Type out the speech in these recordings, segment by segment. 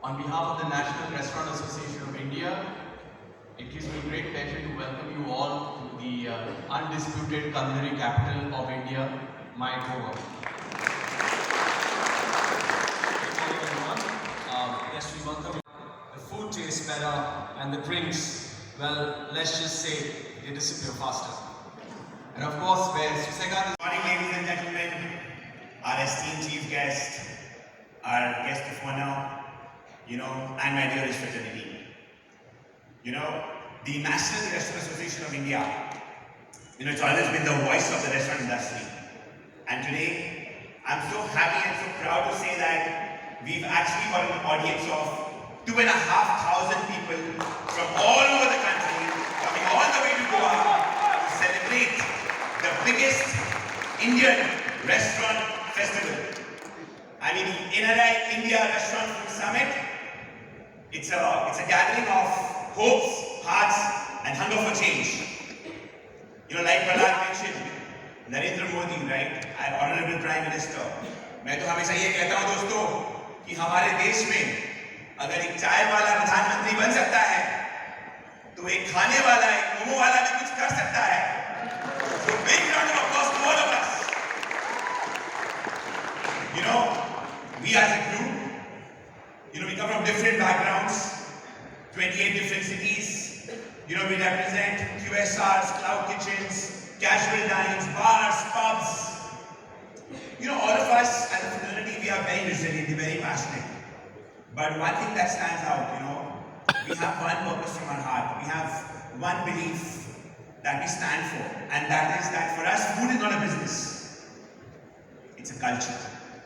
On behalf of the National Restaurant Association of India, it gives me great pleasure to welcome you all to the undisputed culinary capital of India, my Goa. Good morning, everyone. Yes, we welcome you. The food tastes better and the drinks, well, let's just say they disappear faster. And of course, where Cidade. Good morning, ladies and gentlemen, our esteemed chief guest, our guest of honor, and my dearest fraternity. The National Restaurant Association of India, it's always been the voice of the restaurant industry. And today, I'm so happy and so proud to say that we've actually got an audience of 2,500 people from all over the country coming all the way to Goa to celebrate the biggest Indian restaurant festival. I mean, NRAI India Restaurant Food Summit, it's a gathering of hopes, hearts, and hunger for change. Like Prahlad mentioned, Narendra Modi, right, our Honorable Prime Minister. मैं तो हमेशा ये कहता हूँ दोस्तों कि हमारे देश में अगर एक चाय वाला प्रधानमंत्री बन सकता है, तो एक खाने वाला, एक मोमो वाला भी कुछ कर सकता है. So big round of applause to all of us. We as a group, we come from different backgrounds, 28 different cities. We represent QSRs, cloud kitchens, casual dines, bars, pubs. All of us as a fraternity, we are very resilient, very passionate. But one thing that stands out, we have one purpose from our heart. We have one belief that we stand for, and that is that for us, food is not a business. It's a culture.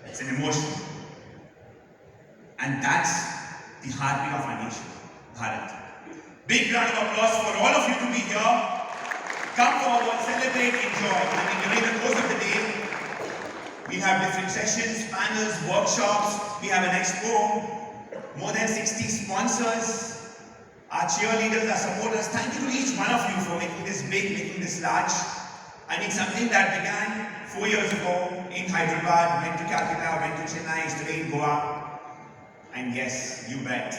It's an emotion. And that's the heartbeat of our nation, Bharat. Big round of applause for all of you to be here. Come forward, celebrate, enjoy. During the course of the day, we have different sessions, panels, workshops. We have an expo. More than 60 sponsors. Our cheerleaders, our supporters. Thank you to each one of you for making this big, making this large. Something that began 4 years ago in Hyderabad, went to Calcutta, went to Chennai, is today in Goa. And yes, you bet,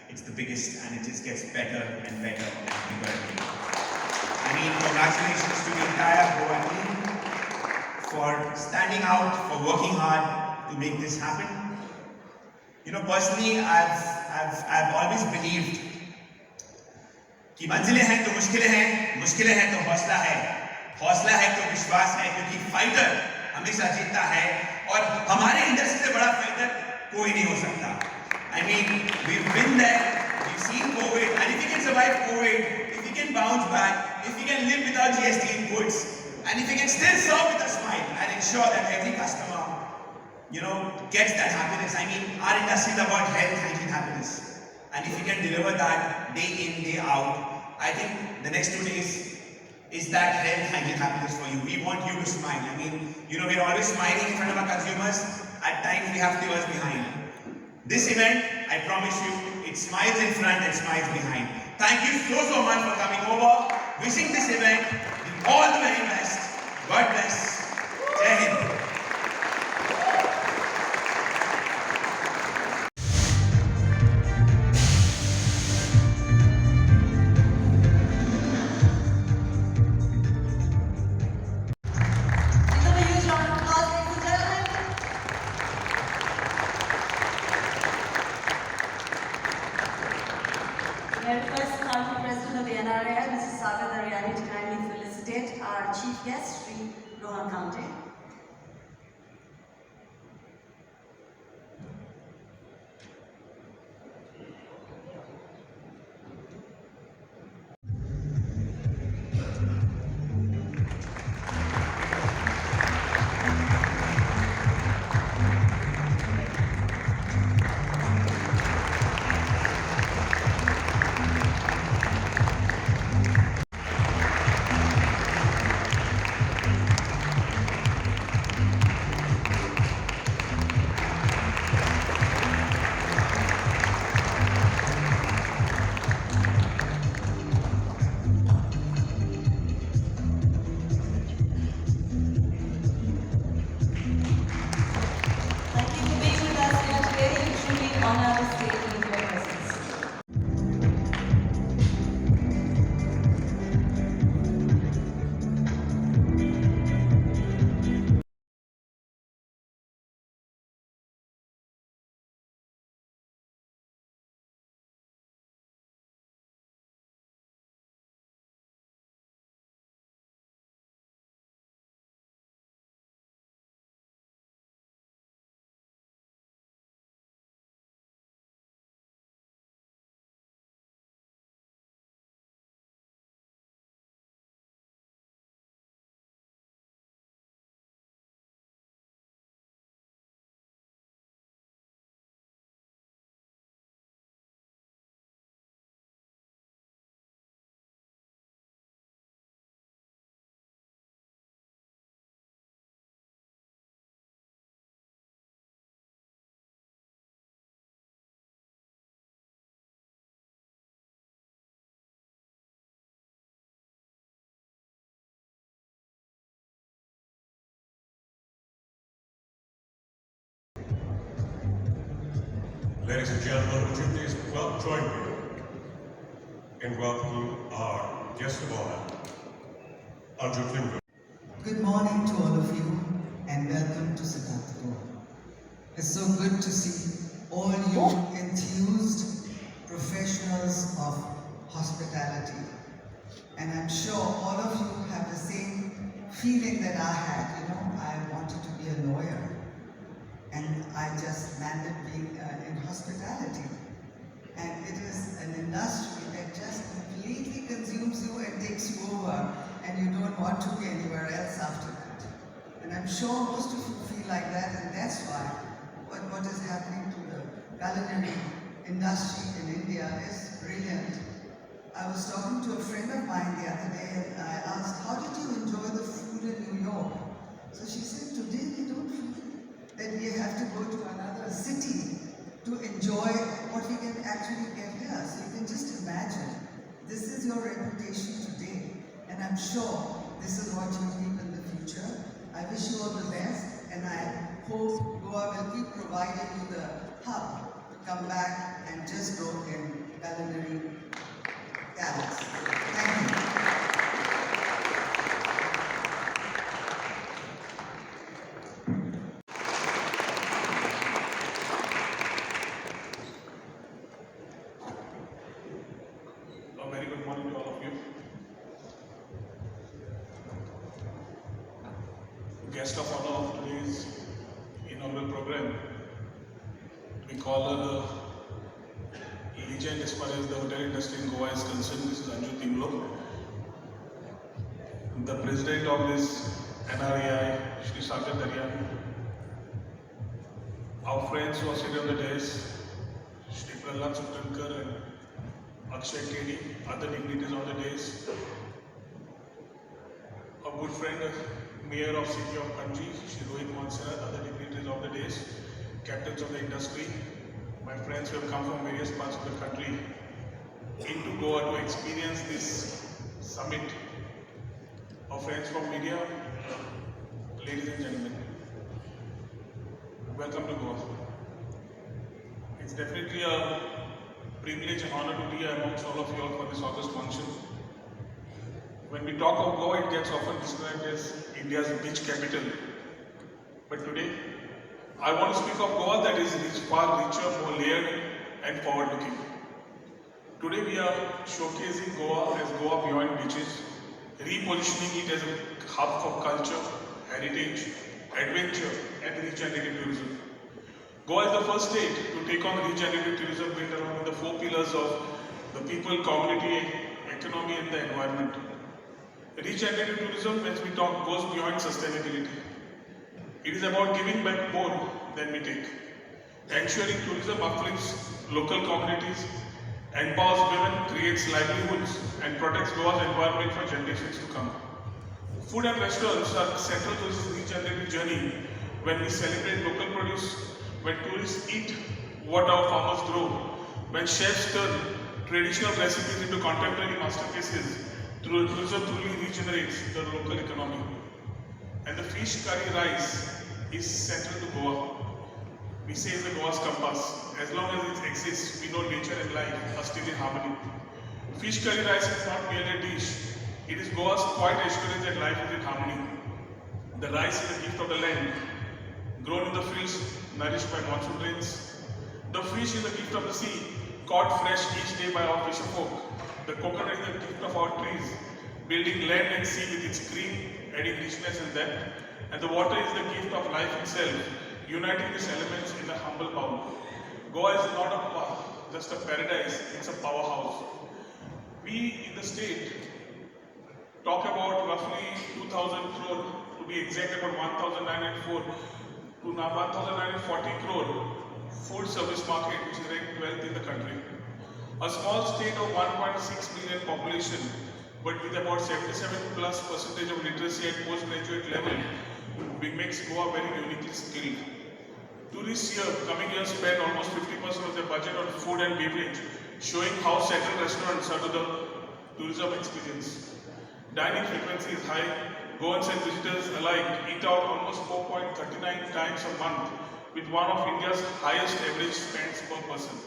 it's the biggest and it just gets better and better and bigger and bigger. Congratulations to the entire Goa team for standing out, for working hard to make this happen. Personally, I've always believed कि मंजिलें हैं तो मुश्किलें हैं तो हौसला है तो विश्वास है, क्योंकि फाइटर हमेशा जीतता है और हमारे इंडस्ट्री से बड़ा फाइटर कोई नहीं हो सकता. We've been there, we've seen COVID, and if we can survive COVID, if we can bounce back, if we can live without GST inputs, and if we can still serve with a smile and ensure that every customer, gets that happiness. Our industry is about health, hygiene, happiness. And if we can deliver that day in, day out, I think the next 2 days is that health, hygiene, happiness for you. We want you to smile. We're always smiling in front of our consumers. At times we have tears behind. This event, I promise you, it smiles in front and smiles behind. Thank you so much for coming over. Wishing this event all the very best. God bless. Jai Hind. I request the Country President of the NRAI, Mrs. to kindly felicitate our chief guest, Sri Rohan Kamte. honor the state Ladies and gentlemen, would you please join me in welcoming our guest of honor, Truegoanews. Good morning to all of you and welcome to Cidade, Goa. It's so good to see all you enthused professionals of hospitality. And I'm sure all of you have the same feeling that I had. You know, I wanted to be a lawyer and I just landed being in hospitality. And it is an industry that just completely consumes you and takes you over, and you don't want to be anywhere else after that. And I'm sure most of you feel like that, and that's why what is happening to the culinary industry in India is brilliant. I was talking to a friend of mine the other day and I asked, how did you enjoy the food in New York? So she said, today we don't feel that we have to go to another city to enjoy what we can actually get here. So you can just imagine, this is your reputation today, and I'm sure this is what you keep in the future. I wish you all the best, and I hope Goa will keep providing you the hub to come back and just grow in culinary talents. Thank you. A very good morning to all of you. Guest of honor of today's inaugural program, we call her the legend as far as the hotel industry in Goa is concerned. This is Anju Timlo, the president of this NRAI, Shri Sagar Daryani. Our friends who are sitting on the desk, Shri Prahlad Sutankar and Akshay Kedi, other dignitaries on the days. A good friend, Mayor of City of Panji, Shri Rohit Mansara, other dignitaries of the days, captains of the industry, my friends who have come from various parts of the country into Goa to experience this summit. Our friends from media, ladies and gentlemen, welcome to Goa. It's definitely a privilege and honor to be amongst all of you all for this August function. When we talk of Goa, it gets often described as India's beach capital. But today, I want to speak of Goa that is far richer, more layered and forward-looking. Today we are showcasing Goa as Goa beyond beaches, repositioning it as a hub for culture, heritage, adventure and regenerative tourism. Goa is the first state to take on regenerative tourism built around the four pillars of the people, community, economy and the environment. Regenerative tourism, as we talk, goes beyond sustainability. It is about giving back more than we take, ensuring tourism uplifts local communities, empowers women, creates livelihoods and protects Goa's environment for generations to come. Food and restaurants are central to this regenerative journey when we celebrate local produce, when tourists eat what our farmers grow, when chefs turn traditional recipes into contemporary masterpieces, tourism truly regenerates the local economy. And the fish curry rice is central to Goa. We say it's the Goa's compass. As long as it exists, we know nature and life are still in harmony. Fish curry rice is not merely a dish. It is Goa's quiet assurance that life is in harmony. The rice is a gift of the land, grown in the fields, nourished by monsoon rains. The fish is a gift of the sea, caught fresh each day by our fisher folk. The coconut is the gift of our trees, building land and sea with its green, adding richness and depth. And the water is the gift of life itself, uniting these elements in a humble bowl. Goa is not just a paradise, it's a powerhouse. We in the state talk about roughly 2,000 crore, to be exact about 1,904 to now 1,940 crore food service market, which is ranked 12th in the country. A small state of 1.6 million population, but with about 77+% of literacy at postgraduate level, we makes Goa very uniquely skilled. Tourists here, coming here, spend almost 50% of their budget on food and beverage, showing how central restaurants are to the tourism experience. Dining frequency is high. Goans and visitors alike eat out almost 4.39 times a month, with one of India's highest average spends per person.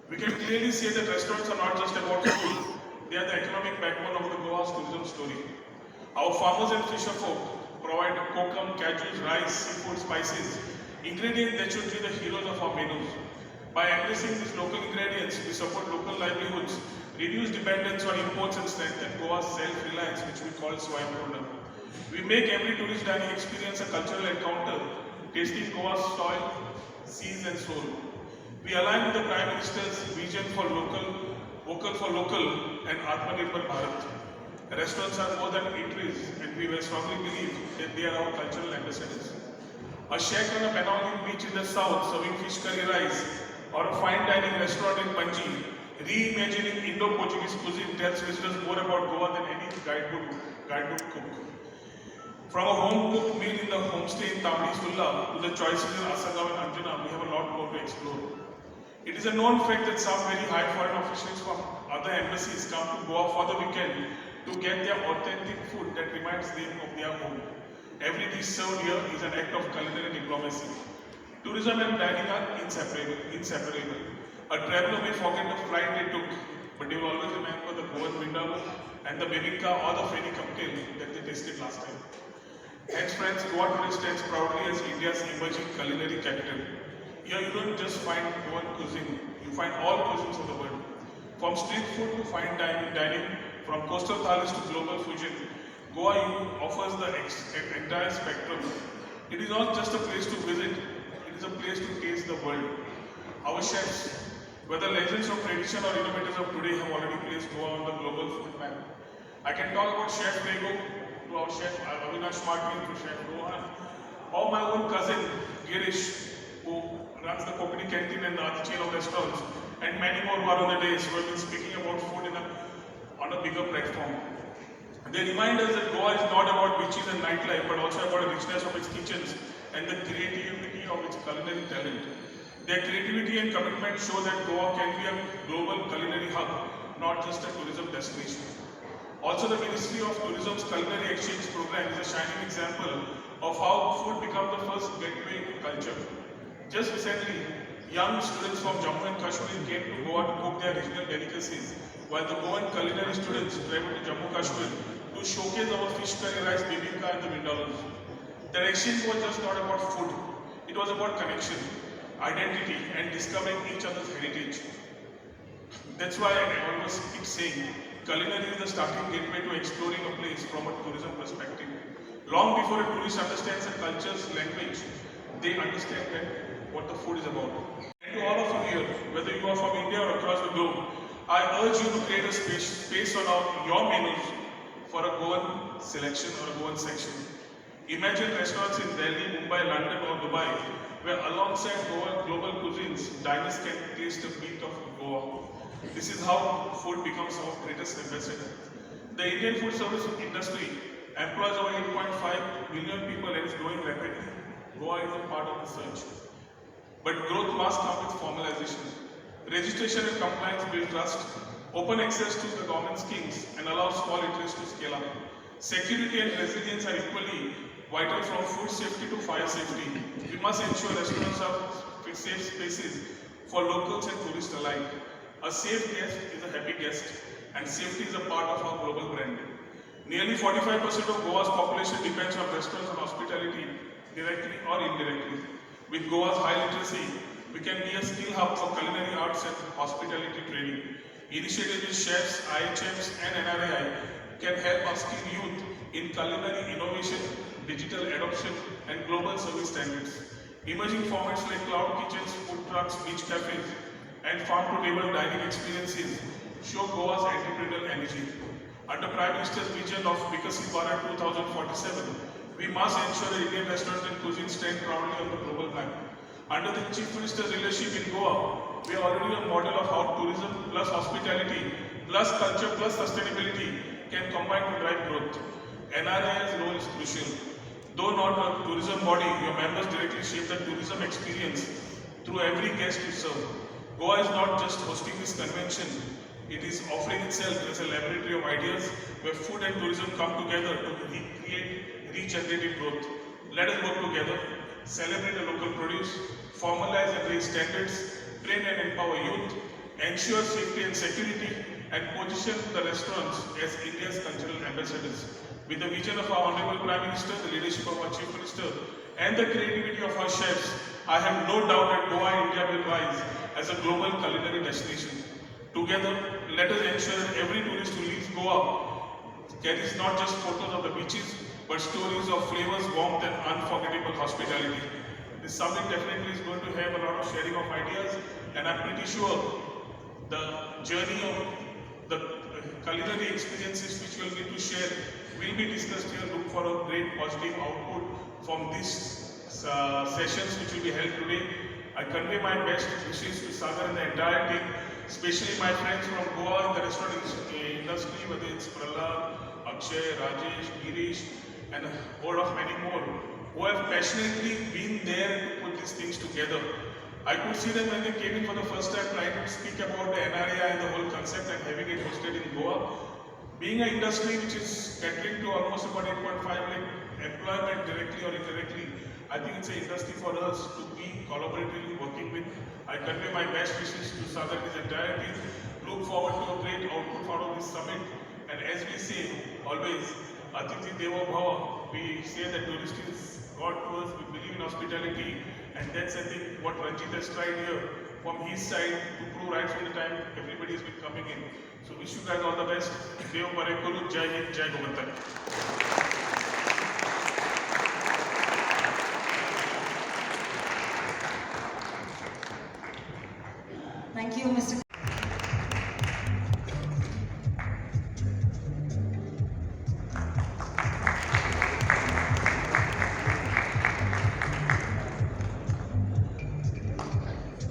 We can clearly say that restaurants are not just about food, they are the economic backbone of the Goa's tourism story. Our farmers and fisher folk provide kokum, cashews, rice, seafood, spices, ingredients that should be the heroes of our menus. By embracing these local ingredients, we support local livelihoods, reduce dependence on imports and strengthen Goa's self-reliance, which we call Swayambhurna. We make every tourist dining experience a cultural encounter, tasting Goa's soil, seas and soul. We align with the Prime Minister's vision for vocal for local and Atmanirbhar Bharat. Restaurants are more than eateries, and we strongly believe that they are our cultural ambassadors. A shack on a Bengali beach in the south serving fish curry rice, or a fine dining restaurant in Panji reimagining Indo-Portuguese cuisine tells visitors more about Goa than any guidebook cook. From a home-cooked meal in the homestay in Tamri Sulla to the choices in Asagaon and Anjuna, we have a lot more to explore. It is a known fact that some very high foreign officials from other embassies come to Goa for the weekend to get their authentic food that reminds them of their home. Every dish served here is an act of culinary diplomacy. Tourism and dining are inseparable. A traveler may forget the flight they took, but they will always remember the Goan vindaloo and the bebinka or the feni cocktail that they tasted last time. Hence friends, Goa today stands proudly as India's emerging culinary capital. Here you don't just find Goan cuisine, you find all cuisines of the world. From street food to fine dining, from coastal thalis to global fusion, Goa offers the entire spectrum. It is not just a place to visit, it is a place to taste the world. Our chefs, whether legends of tradition or innovators of today, have already placed Goa on the global food map. I can talk about Chef Rego, to our chef Avinash Martin, to Chef Rohan, or my own cousin Girish, who runs the Kokani canteen and the other chain of restaurants, and many more who are on the days who have been speaking about food on a bigger platform. They remind us that Goa is not about beaches and nightlife, but also about the richness of its kitchens and the creativity of its culinary talent. Their creativity and commitment show that Goa can be a global culinary hub, not just a tourism destination. Also, the Ministry of Tourism's Culinary Exchange Program is a shining example of how food becomes the first gateway to culture. Just recently, young students from Jammu and Kashmir came to Goa to cook their regional delicacies, while the Goan culinary students traveled to Jammu Kashmir to showcase our fish curry rice, bebinka and the vindaloo. Their exchange was just not about food, it was about connection, identity and discovering each other's heritage. That's why I always keep saying, culinary is the starting gateway to exploring a place from a tourism perspective. Long before a tourist understands a culture's language, they understand what the food is about. And to all of you here, whether you are from India or across the globe, I urge you to create a space on your menus for a Goan selection or a Goan section. Imagine restaurants in Delhi, Mumbai, London or Dubai, where alongside Goan global cuisines, diners can taste the beat of Goa. This is how food becomes our greatest ambassador. The Indian food service industry employs over 8.5 million people and is growing rapidly. Goa is a part of the search. But growth must come with formalization. Registration and compliance build trust, open access to the government schemes, and allow small interests to scale up. Security and resilience are equally vital, from food safety to fire safety. We must ensure restaurants are safe spaces for locals and tourists alike. A safe guest is a happy guest, and safety is a part of our global brand. Nearly 45% of Goa's population depends on restaurants and hospitality, directly or indirectly. With Goa's high literacy, we can be a skill hub for culinary arts and hospitality training. Initiatives with chefs, IHMs and NRAI can help upskill youth in culinary innovation, digital adoption and global service standards. Emerging formats like cloud kitchens, food trucks, beach cafes and farm-to-table dining experiences show Goa's entrepreneurial energy. Under Prime Minister's vision of Vikasit Bharat 2047, we must ensure that Indian restaurants and cuisine stand proudly on the global map. Under the Chief Minister's leadership in Goa, we are already a model of how tourism plus hospitality plus culture plus sustainability can combine to drive growth. NRAI's role is crucial. Though not a tourism body, your members directly shape the tourism experience through every guest you serve. Goa is not just hosting this convention, it is offering itself as a laboratory of ideas where food and tourism come together to create regenerative growth. Let us work together celebrate the local produce, formalize and raise standards, train and empower youth, ensure safety and security, and position the restaurants as India's cultural ambassadors. With the vision of our Honorable Prime Minister, the leadership of our Chief Minister, and the creativity of our chefs, I have no doubt that Goa, India will rise as a global culinary destination. Together, let us ensure that every tourist who leaves Goa carries not just photos of the beaches, but stories of flavors, warmth, and unforgettable hospitality. This summit definitely is going to have a lot of sharing of ideas, and I'm pretty sure the journey of the culinary experiences which we will get to share will be discussed here. Look for a great positive output from these sessions which will be held today. I convey my best wishes to Sagar and the entire team, especially my friends from Goa in the restaurant industry, whether it's Prahlad, Akshay, Rajesh, Girish, and a whole of many more, who have passionately been there to put these things together. I could see them when they came in for the first time trying to speak about the NRAI and the whole concept and having it hosted in Goa. Being an industry which is catering to almost about 8.5 lakh employment directly or indirectly, I think it's an industry for us to be collaboratively working with. I convey my best wishes to Sagar and his entire team. Look forward to a great output out of this summit. And as we say always, Atithi Devo Bhava, we say that tourist is God to us, we believe in hospitality, and that's I think what Ranjit has tried here from his side to prove right from the time everybody has been coming in. So wish you guys all the best. Dev Barekuru, Jai Hind, Jai Govinda. Thank you, Mr.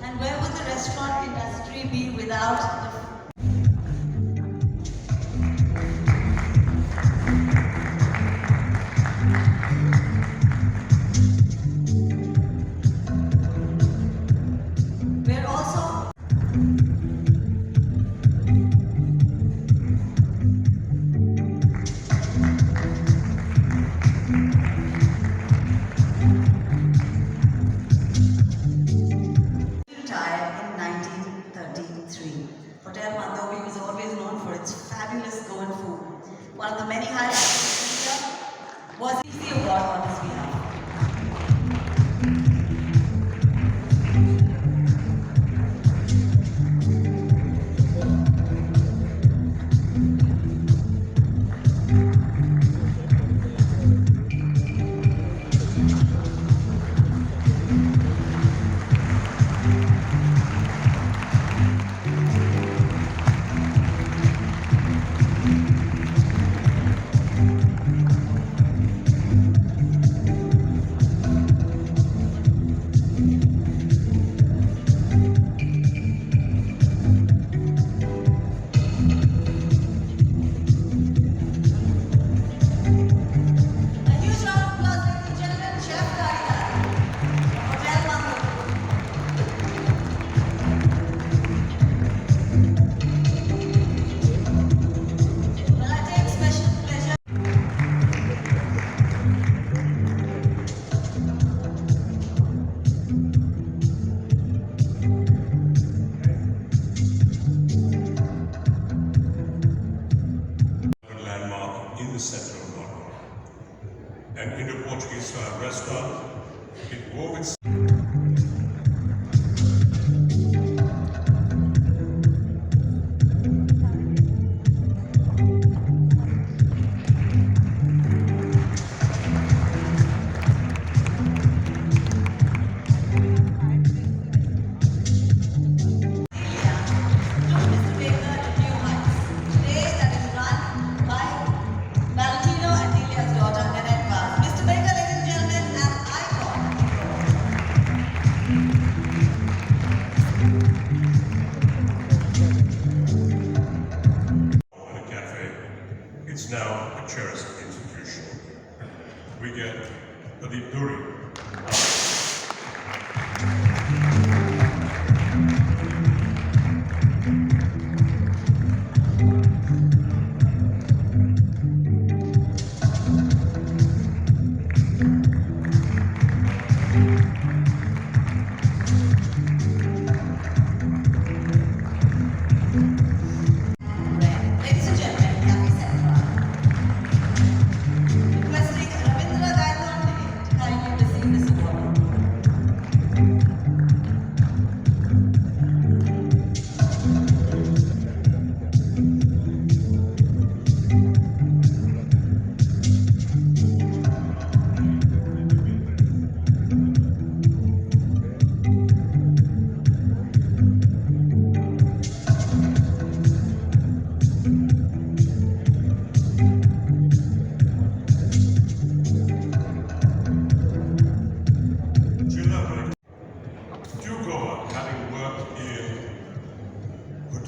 And where would the restaurant industry be without the we're also retired in 1933. Hotel Mandovi was always known for its fabulous Goan food. One of the many highlights of India was the award on his behalf.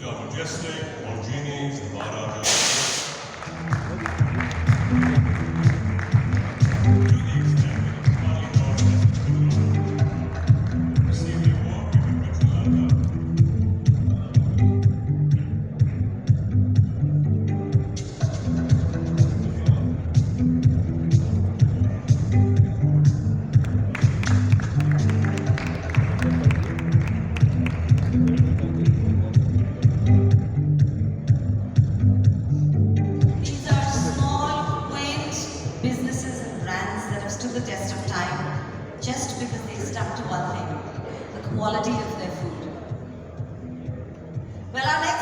are majestic, our genies, Maharajas. To the extent that the Somali God has received the award given by Sri Lanka. These are small, quaint businesses and brands that have stood the test of time just because they stuck to one thing, the quality of their food. Well, our next